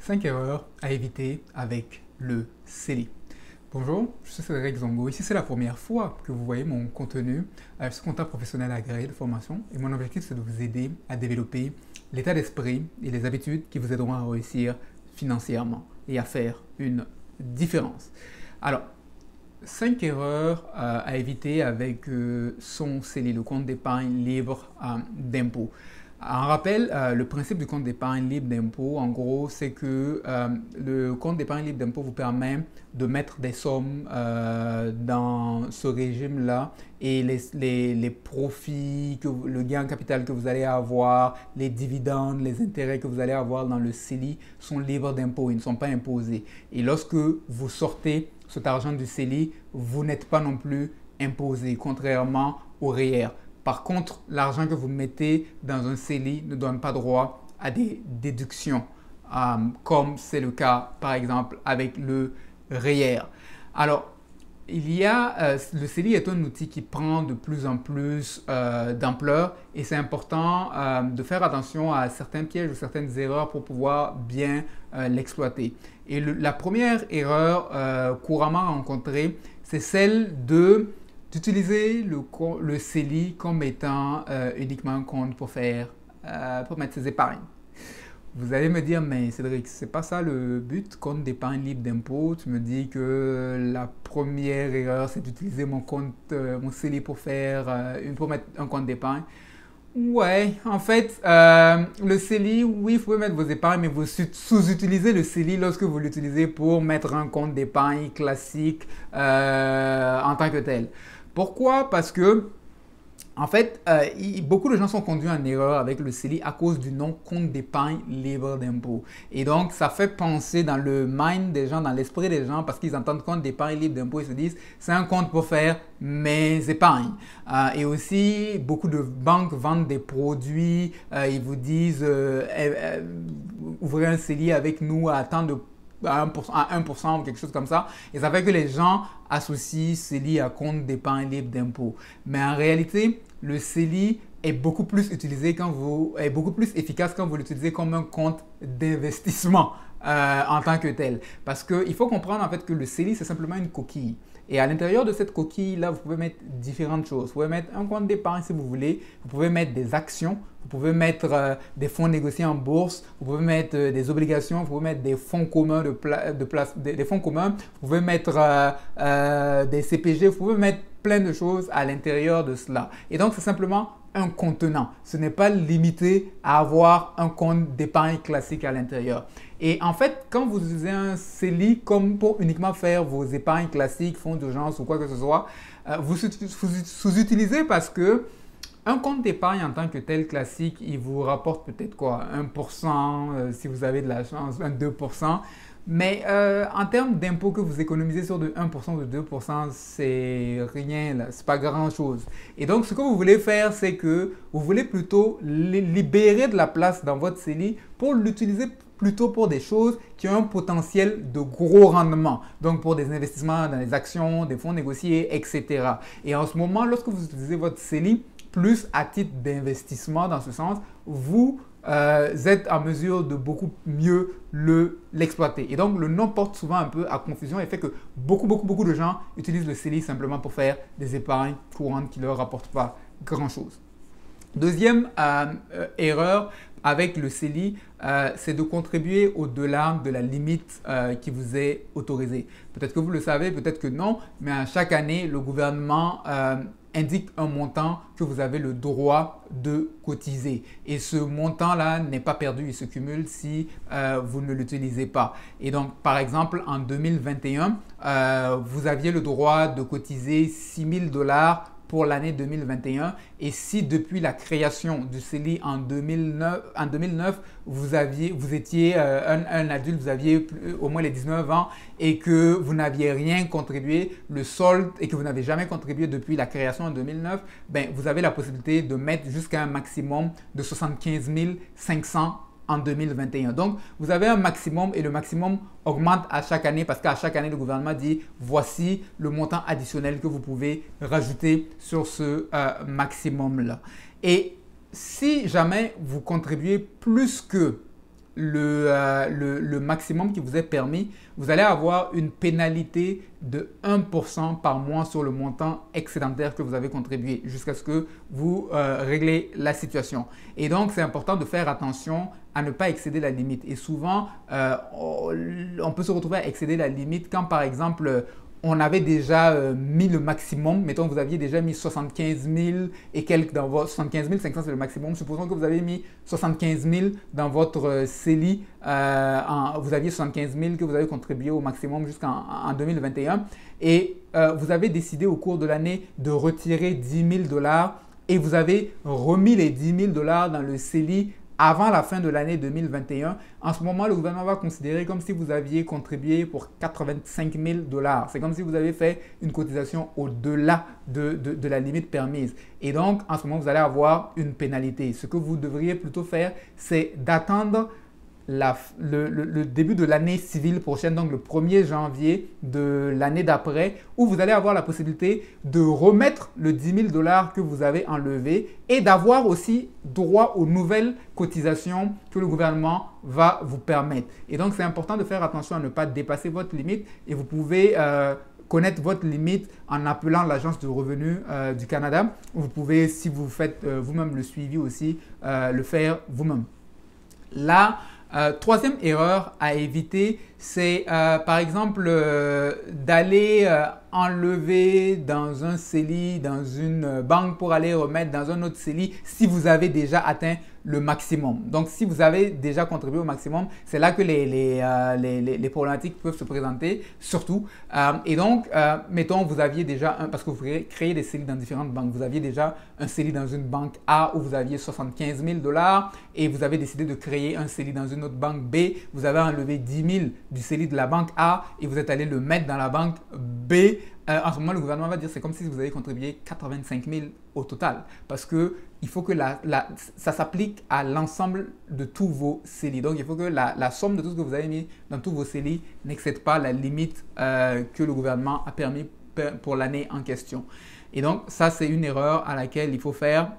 5 erreurs à éviter avec le CELI. Bonjour, je suis Cédric Zongo. Ici, c'est la première fois que vous voyez mon contenu. Je suis comptable professionnel agréé de formation et mon objectif, c'est de vous aider à développer l'état d'esprit et les habitudes qui vous aideront à réussir financièrement et à faire une différence. Alors, 5 erreurs à éviter avec son CELI, le compte d'épargne libre d'impôt. En rappel, le principe du compte d'épargne libre d'impôt, en gros, c'est que le compte d'épargne libre d'impôt vous permet de mettre des sommes dans ce régime-là et les profits, le gain en capital que vous allez avoir, les dividendes, les intérêts que vous allez avoir dans le CELI sont libres d'impôt, ils ne sont pas imposés. Et lorsque vous sortez cet argent du CELI, vous n'êtes pas non plus imposé, contrairement au REER. Par contre, l'argent que vous mettez dans un CELI ne donne pas droit à des déductions, comme c'est le cas, par exemple, avec le REER. Alors, le CELI est un outil qui prend de plus en plus d'ampleur et c'est important de faire attention à certains pièges ou certaines erreurs pour pouvoir bien l'exploiter. Et la première erreur couramment rencontrée, c'est celle d'utiliser le CELI comme étant uniquement un compte pour mettre ses épargnes. Vous allez me dire, mais Cédric, c'est pas ça le but, compte d'épargne libre d'impôt. Tu me dis que la première erreur, c'est d'utiliser mon CELI pour mettre un compte d'épargne. Ouais, en fait, le CELI, oui, vous pouvez mettre vos épargnes, mais vous sous-utilisez le CELI lorsque vous l'utilisez pour mettre un compte d'épargne classique en tant que tel. Pourquoi? Parce que, en fait, beaucoup de gens sont conduits en erreur avec le CELI à cause du nom compte d'épargne libre d'impôt. Et donc, ça fait penser dans le mind des gens, dans l'esprit des gens, parce qu'ils entendent compte d'épargne libre d'impôt, ils se disent c'est un compte pour faire mes épargnes. Et aussi, beaucoup de banques vendent des produits, ils vous disent ouvrez un CELI avec nous à tant de à 1% ou quelque chose comme ça. Et ça fait que les gens associent CELI à compte d'épargne libre d'impôt. Mais en réalité, le CELI est beaucoup plus efficace quand vous l'utilisez comme un compte d'investissement en tant que tel. Parce qu'il faut comprendre en fait que le CELI, c'est simplement une coquille. Et à l'intérieur de cette coquille-là, vous pouvez mettre différentes choses. Vous pouvez mettre un compte d'épargne si vous voulez. Vous pouvez mettre des actions. Vous pouvez mettre des fonds négociés en bourse. Vous pouvez mettre des obligations. Vous pouvez mettre des fonds communs des fonds communs. Vous pouvez mettre des CPG. Vous pouvez mettre plein de choses à l'intérieur de cela. Et donc, c'est simplement un contenant. Ce n'est pas limité à avoir un compte d'épargne classique à l'intérieur. Et en fait, quand vous utilisez un CELI comme pour uniquement faire vos épargnes classiques, fonds d'urgence ou quoi que ce soit, vous sous-utilisez parce que un compte d'épargne en tant que tel classique, il vous rapporte peut-être quoi, 1% si vous avez de la chance, un 2%. Mais en termes d'impôts que vous économisez sur de 1% ou de 2%, c'est rien, là, c'est pas grand-chose. Et donc, ce que vous voulez faire, c'est que vous voulez plutôt libérer de la place dans votre CELI pour l'utiliser plutôt pour des choses qui ont un potentiel de gros rendement. Donc, pour des investissements dans les actions, des fonds négociés, etc. Et en ce moment, lorsque vous utilisez votre CELI, plus à titre d'investissement dans ce sens, vous êtes en mesure de beaucoup mieux l'exploiter. Et donc, le nom porte souvent un peu à confusion et fait que beaucoup de gens utilisent le CELI simplement pour faire des épargnes courantes qui ne leur rapportent pas grand-chose. Deuxième erreur avec le CELI, c'est de contribuer au-delà de la limite qui vous est autorisée. Peut-être que vous le savez, peut-être que non, mais à chaque année, le gouvernement indique un montant que vous avez le droit de cotiser. Et ce montant-là n'est pas perdu, il se cumule si vous ne l'utilisez pas. Et donc, par exemple, en 2021, vous aviez le droit de cotiser 6 000 $ pour l'année 2021. Et si depuis la création du CELI en 2009 vous étiez un adulte, vous aviez au moins les 19 ans et que vous n'aviez rien contribué, le solde, et que vous n'avez jamais contribué depuis la création en 2009, ben, vous avez la possibilité de mettre jusqu'à un maximum de 75 500 en 2021. Donc, vous avez un maximum et le maximum augmente à chaque année parce qu'à chaque année, le gouvernement dit voici le montant additionnel que vous pouvez rajouter sur ce maximum-là. Et si jamais vous contribuez plus que le maximum qui vous est permis, vous allez avoir une pénalité de 1% par mois sur le montant excédentaire que vous avez contribué jusqu'à ce que vous réglez la situation. Et donc, c'est important de faire attention à ne pas excéder la limite. Et souvent, on peut se retrouver à excéder la limite quand, par exemple, on avait déjà mis le maximum. Mettons que vous aviez déjà mis 75 000 et quelques dans votre 75 500, c'est le maximum. Supposons que vous avez mis 75 000 dans votre CELI. Vous aviez 75 000 que vous avez contribué au maximum jusqu'en 2021. Et vous avez décidé au cours de l'année de retirer 10 000 $ et vous avez remis les 10 000 $ dans le CELI avant la fin de l'année 2021, en ce moment, le gouvernement va considérer comme si vous aviez contribué pour 85 000 $. C'est comme si vous avez fait une cotisation au-delà de la limite permise. Et donc, en ce moment, vous allez avoir une pénalité. Ce que vous devriez plutôt faire, c'est d'attendre le début de l'année civile prochaine, donc le 1er janvier de l'année d'après, où vous allez avoir la possibilité de remettre le 10 000 $ que vous avez enlevé et d'avoir aussi droit aux nouvelles cotisations que le gouvernement va vous permettre. Et donc, c'est important de faire attention à ne pas dépasser votre limite et vous pouvez connaître votre limite en appelant l'Agence du revenu du Canada. Vous pouvez, si vous faites vous-même le suivi aussi, le faire vous-même. Là, troisième erreur à éviter, c'est par exemple d'aller enlever dans un CELI, dans une banque pour aller remettre dans un autre CELI si vous avez déjà atteint le maximum. Donc, si vous avez déjà contribué au maximum, c'est là que les problématiques peuvent se présenter, surtout. Et donc, mettons, vous aviez déjà parce que vous créez des CELI dans différentes banques. Vous aviez déjà un CELI dans une banque A où vous aviez 75 000 $ et vous avez décidé de créer un CELI dans une autre banque B. Vous avez enlevé 10 000 du CELI de la banque A et vous êtes allé le mettre dans la banque B. En ce moment, le gouvernement va dire que c'est comme si vous avez contribué 85 000 au total parce que il faut que ça s'applique à l'ensemble de tous vos CELI. Donc, il faut que la somme de tout ce que vous avez mis dans tous vos CELI n'excède pas la limite que le gouvernement a permis pour l'année en question. Et donc, ça, c'est une erreur à laquelle il faut faire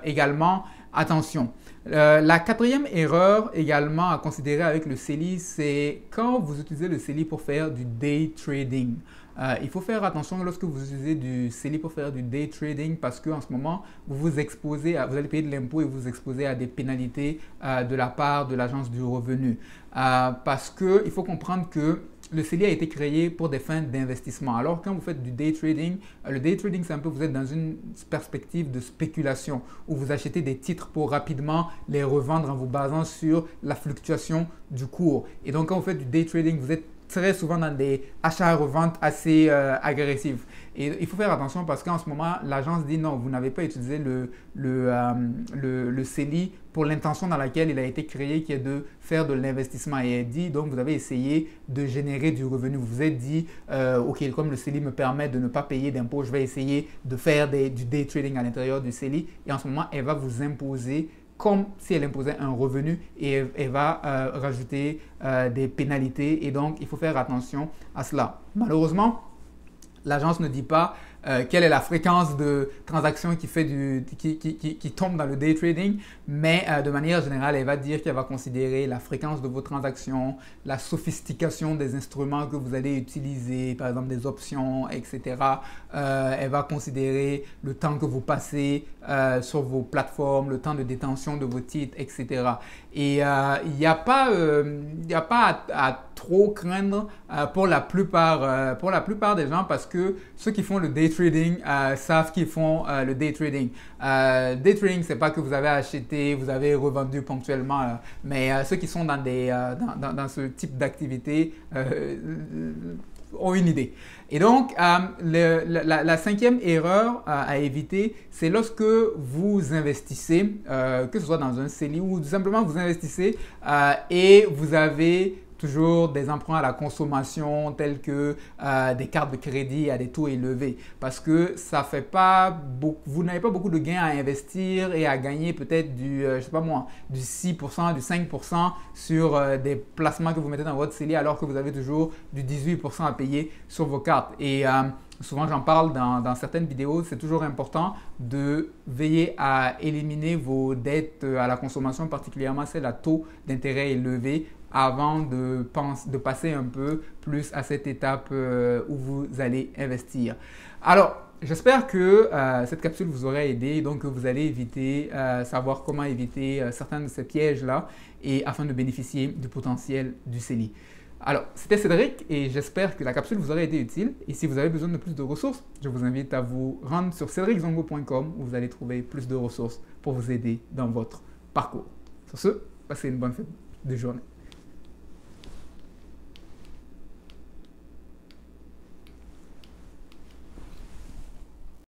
également attention. La quatrième erreur également à considérer avec le CELI, c'est quand vous utilisez le CELI pour faire du day trading. Il faut faire attention lorsque vous utilisez du CELI pour faire du day trading parce qu'en ce moment, vous vous exposez vous allez payer de l'impôt et vous vous exposez à des pénalités de la part de l'Agence du revenu. Parce qu'il faut comprendre que le CELI a été créé pour des fins d'investissement. Alors, quand vous faites du day trading, le day trading, c'est un peu, vous êtes dans une perspective de spéculation où vous achetez des titres pour rapidement les revendre en vous basant sur la fluctuation du cours. Et donc, quand vous faites du day trading, vous êtes très souvent dans des achats-reventes assez agressifs. Et il faut faire attention parce qu'en ce moment, l'agence dit non, vous n'avez pas utilisé le CELI pour l'intention dans laquelle il a été créé, qui est de faire de l'investissement. Et elle dit, donc vous avez essayé de générer du revenu. Vous vous êtes dit, ok, comme le CELI me permet de ne pas payer d'impôts, je vais essayer de faire du day trading à l'intérieur du CELI. Et en ce moment, elle va vous imposer comme si elle imposait un revenu et elle va rajouter des pénalités. Et donc, il faut faire attention à cela. Malheureusement, l'agence ne dit pas quelle est la fréquence de transactions qui tombe dans le day trading, mais de manière générale, elle va dire qu'elle va considérer la fréquence de vos transactions, la sophistication des instruments que vous allez utiliser, par exemple des options, etc. Elle va considérer le temps que vous passez sur vos plateformes, le temps de détention de vos titres, etc. Et il n'y a pas à trop craindre pour la plupart des gens parce que ceux qui font le day trading savent qu'ils font le day trading. Day trading, c'est pas que vous avez acheté, vous avez revendu ponctuellement, mais ceux qui sont dans ce type d'activité ont une idée. Et donc, la cinquième erreur à éviter, c'est lorsque vous investissez, que ce soit dans un CELI ou tout simplement vous investissez et vous avez toujours des emprunts à la consommation tels que des cartes de crédit à des taux élevés parce que ça fait pas vous n'avez pas beaucoup de gains à investir et à gagner peut-être je sais pas moi, du 6%, du 5% sur des placements que vous mettez dans votre CELI alors que vous avez toujours du 18% à payer sur vos cartes. Et souvent, j'en parle dans certaines vidéos, c'est toujours important de veiller à éliminer vos dettes à la consommation, particulièrement celles à taux d'intérêt élevé, avant de passer un peu plus à cette étape où vous allez investir. Alors, j'espère que cette capsule vous aura aidé, donc que vous allez savoir comment éviter certains de ces pièges-là et afin de bénéficier du potentiel du CELI. Alors, c'était Cédric et j'espère que la capsule vous aura été utile. Et si vous avez besoin de plus de ressources, je vous invite à vous rendre sur cédriczongo.com où vous allez trouver plus de ressources pour vous aider dans votre parcours. Sur ce, passez une bonne fin de journée.